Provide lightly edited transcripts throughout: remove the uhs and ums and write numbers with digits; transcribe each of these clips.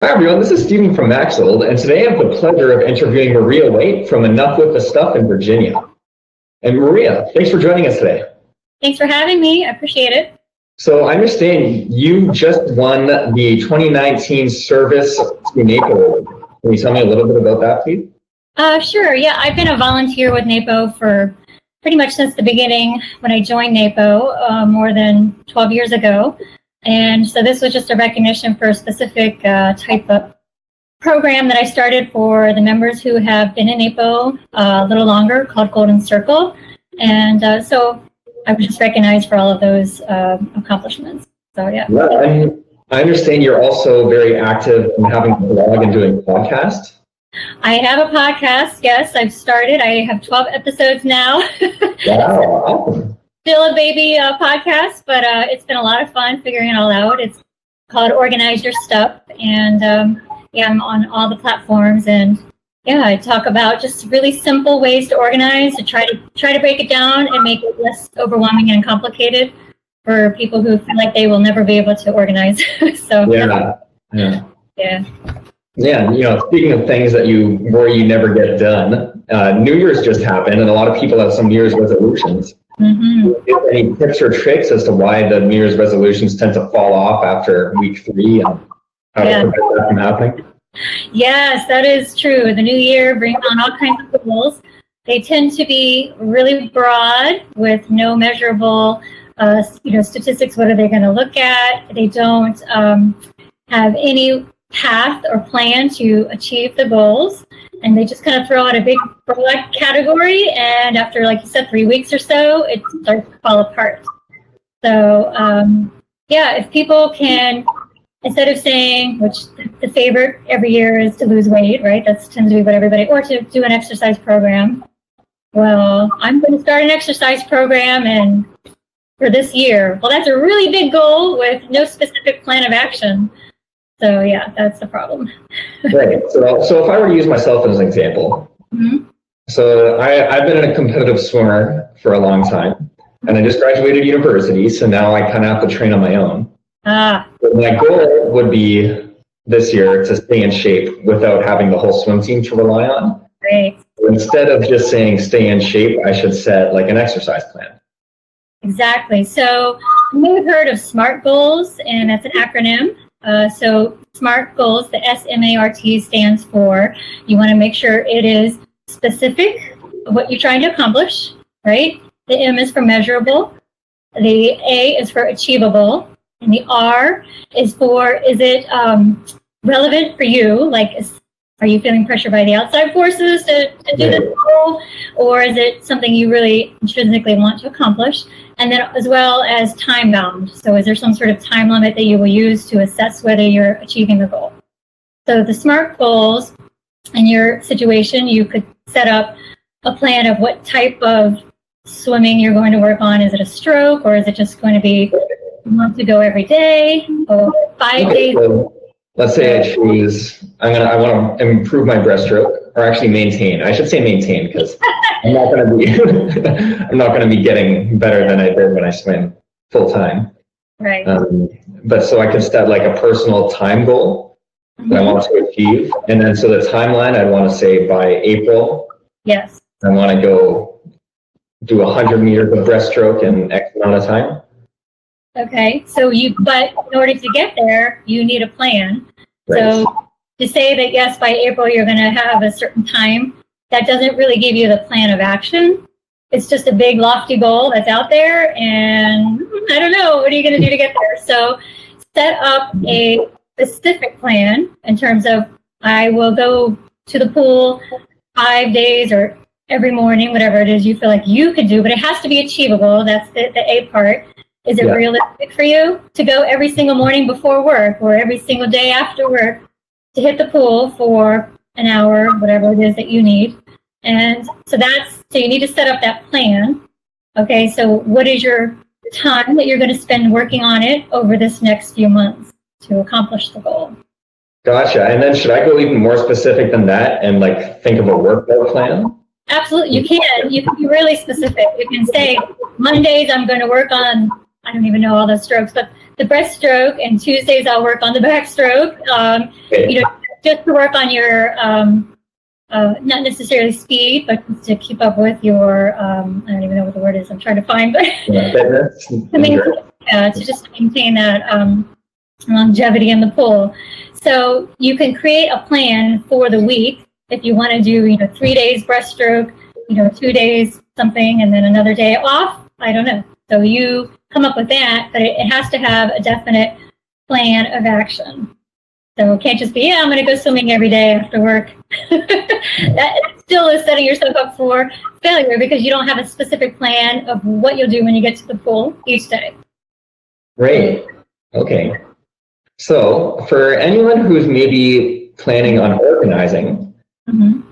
Hi everyone, this is Stephen from Maxfield, and today I have the pleasure of interviewing Maria Waite from Enuff with the Stuff in Virginia. And Maria, thanks for joining us today. Thanks for having me. I appreciate it. So I understand you just won the 2019 Service to NAPO. Can you tell me a little bit about that, please? Sure. Yeah, I've been a volunteer with NAPO for pretty much since the beginning when I joined NAPO more than 12 years ago. And so this was just a recognition for a specific type of program that I started for the members who have been in NAPO a little longer, called Golden Circle. And so I was just recognized for all of those accomplishments. So, yeah. And I understand you're also very active in having a blog and doing podcasts. I have a podcast. Yes, I've started. I have 12 episodes now. Wow, awesome. Still a baby podcast, but it's been a lot of fun figuring it all out. It's called Organize Your Stuff, and I'm on all the platforms, and I talk about just really simple ways to organize, to try to break it down and make it less overwhelming and complicated for people who feel like they will never be able to organize. So Yeah, speaking of things that you never get done, New Year's just happened, and a lot of people have some New Year's resolutions. Mm-hmm. Any tips or tricks as to why the New Year's resolutions tend to fall off after week 3 and how to prevent that from happening? Yes, that is true. The new year brings on all kinds of goals. They tend to be really broad with no measurable statistics. What are they going to look at? They don't have any path or plan to achieve the goals. And they just kind of throw out a big broad category, and after, like you said, 3 weeks or so, it starts to fall apart. So, if people can, instead of saying, which the favorite every year is to lose weight, right? That tends to be what everybody, or to do an exercise program. Well, I'm going to start an exercise program and for this year. Well, that's a really big goal with no specific plan of action. So that's the problem. Right. So if I were to use myself as an example, so I've been a competitive swimmer for a long time, and I just graduated university, so now I kind of have to train on my own. But my goal would be this year to stay in shape without having the whole swim team to rely on. Great. Instead of just saying stay in shape, I should set like an exercise plan. Exactly. So you may have heard of SMART goals, and that's an acronym. So SMART goals, the SMART stands for, you want to make sure it is specific of what you're trying to accomplish, right? The M is for measurable, the A is for achievable, and the R is for, is it relevant for you? Like, are you feeling pressure by the outside forces to do this goal? Or is it something you really intrinsically want to accomplish? And then as well as time bound. So is there some sort of time limit that you will use to assess whether you're achieving the goal? So the SMART goals, in your situation, you could set up a plan of what type of swimming you're going to work on. Is it a stroke, or is it just going to be you want to go every day or 5 days? So let's say I choose, I want to improve my breaststroke, or actually maintain. I should say maintain, because I'm not going to be getting better than I did when I swam full time. Right. But so I can set like a personal time goal that I want to achieve, and then so the timeline I'd want to say by April. Yes. I want to go do 100 meters of breaststroke in X amount of time. Okay. But in order to get there, you need a plan. Right. So to say that yes, by April you're going to have a certain time, that doesn't really give you the plan of action. It's just a big lofty goal that's out there, and I don't know, what are you going to do to get there? So set up a specific plan in terms of, I will go to the pool 5 days or every morning, whatever it is you feel like you could do, but it has to be achievable. That's the A part. Is it realistic for you to go every single morning before work or every single day after work to hit the pool for an hour, whatever it is that you need? And so you need to set up that plan. Okay, so what is your time that you're going to spend working on it over this next few months to accomplish the goal? Gotcha. And then should I go even more specific than that and like think of a workout plan? Absolutely, you can. You can be really specific. You can say, Mondays I'm going to work on, I don't even know all the strokes, but the breaststroke, and Tuesdays I'll work on the backstroke, just to work on your, not necessarily speed, but to keep up with your, I don't even know what the word is I'm trying to find, but fitness. to just maintain that longevity in the pool. So you can create a plan for the week if you want to do, 3 days breaststroke, 2 days something, and then another day off. I don't know. So you come up with that, but it has to have a definite plan of action. So it can't just be, I'm going to go swimming every day after work. That still is setting yourself up for failure because you don't have a specific plan of what you'll do when you get to the pool each day. Great. Okay. So for anyone who's maybe planning on organizing,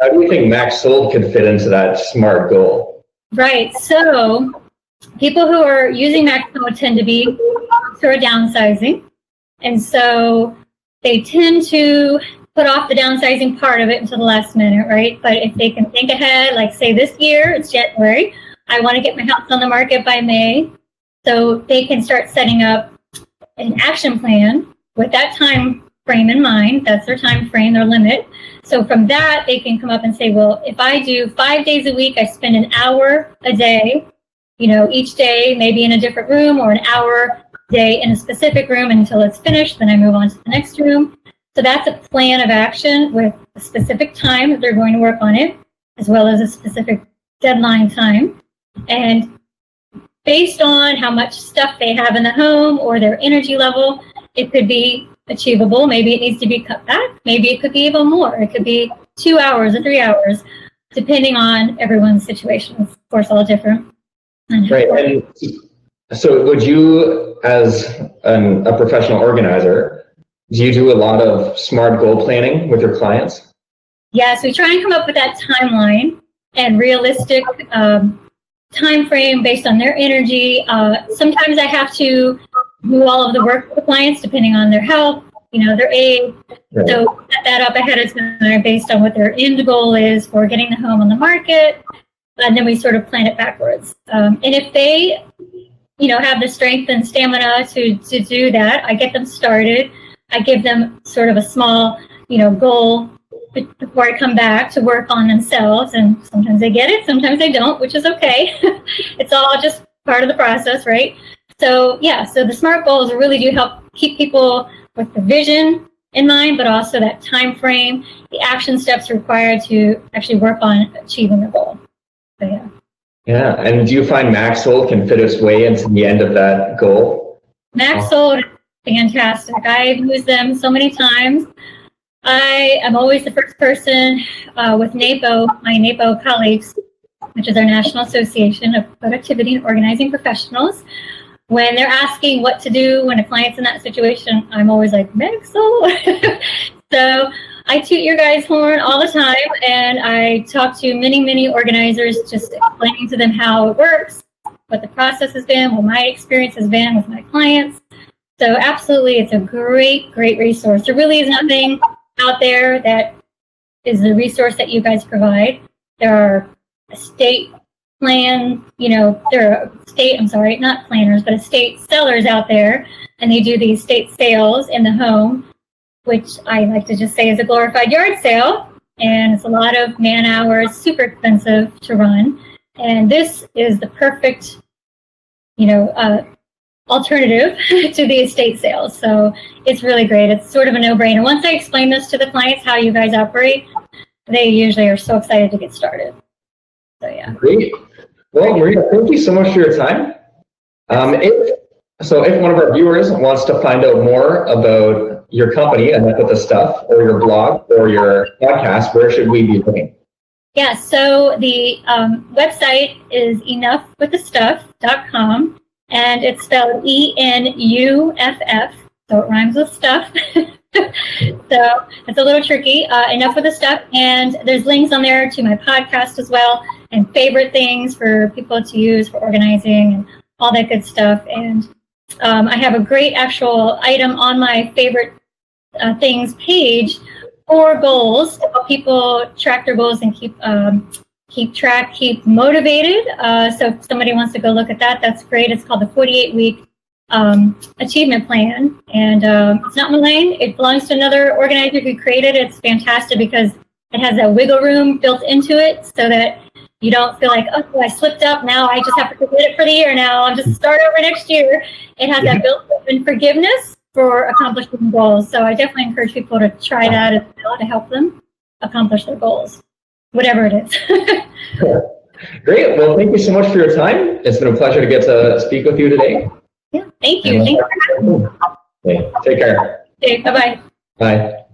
how do you think max sold could fit into that SMART goal? Right. So people who are using max sold tend to be who are downsizing. And so they tend to put off the downsizing part of it until the last minute, right? But if they can think ahead, like say this year, it's January, I want to get my house on the market by May. So they can start setting up an action plan with that time frame in mind. That's their time frame, their limit. So from that, they can come up and say, well, if I do 5 days a week, I spend an hour a day, each day, maybe in a different room, or an hour a day in a specific room until it's finished. Then I move on to the next room. So that's a plan of action with a specific time that they're going to work on it, as well as a specific deadline time. And based on how much stuff they have in the home or their energy level, it could be achievable. Maybe it needs to be cut back. Maybe it could be even more. It could be 2 hours or 3 hours, depending on everyone's situations. Of course, all different. Right. And so would you, as a professional organizer, do you do a lot of SMART goal planning with your clients? Yes, we try and come up with that timeline and realistic time frame based on their energy. Sometimes I have to do all of the work with the clients depending on their health, their age. Right. So set that up ahead of time based on what their end goal is for getting the home on the market. And then we sort of plan it backwards. And if they, have the strength and stamina to do that, I get them started. I give them sort of a small, goal before I come back to work on themselves. And sometimes they get it, sometimes they don't, which is okay. It's all just part of the process, right? So so the SMART goals really do help keep people with the vision in mind, but also that time frame, the action steps required to actually work on achieving the goal. So, yeah. And do you find max sold can fit its way into the end of that goal? Max sold, fantastic. I've used them so many times. I am always the first person with NAPO, my NAPO colleagues, which is our National Association of Productivity and Organizing Professionals. When they're asking what to do when a client's in that situation, I'm always like, max sold. So I toot your guys' horn all the time, and I talk to many, many organizers, just explaining to them how it works, what the process has been, what my experience has been with my clients. So absolutely, it's a great, great resource. There really is nothing out there that is the resource that you guys provide. There are estate plan, there are not planners, but estate sellers out there, and they do the estate sales in the home, which I like to just say is a glorified yard sale, and it's a lot of man hours, super expensive to run. And this is the perfect, alternative to the estate sales. So it's really great. It's sort of a no-brainer. Once I explain this to the clients, how you guys operate, they usually are so excited to get started. So yeah. Great. Well, Maria, thank you so much for your time. If one of our viewers wants to find out more about your company, Enough with the Stuff, or your blog, or your podcast, where should we be looking? Yeah, so the website is enuffwiththestuff.com, and it's spelled ENUFF, so it rhymes with stuff. So it's a little tricky. Enough with the Stuff, and there's links on there to my podcast as well, and favorite things for people to use for organizing and all that good stuff. And I have a great actual item on my favorite things page for goals to help people track their goals and keep motivated. So if somebody wants to go look at that, that's great. It's called the 48-week achievement plan, and it's not mine. It belongs to another organizer who created it. It's fantastic because it has that wiggle room built into it, so that you don't feel like, oh, I slipped up. Now I just have to forget it for the year. Now I'll just start over next year. It has that built-in forgiveness for accomplishing goals. So I definitely encourage people to try that as well to help them accomplish their goals, whatever it is. Cool. Great. Well, thank you so much for your time. It's been a pleasure to get to speak with you today. Yeah, thank you. Thank you. Okay, take care. Okay, bye-bye. Bye.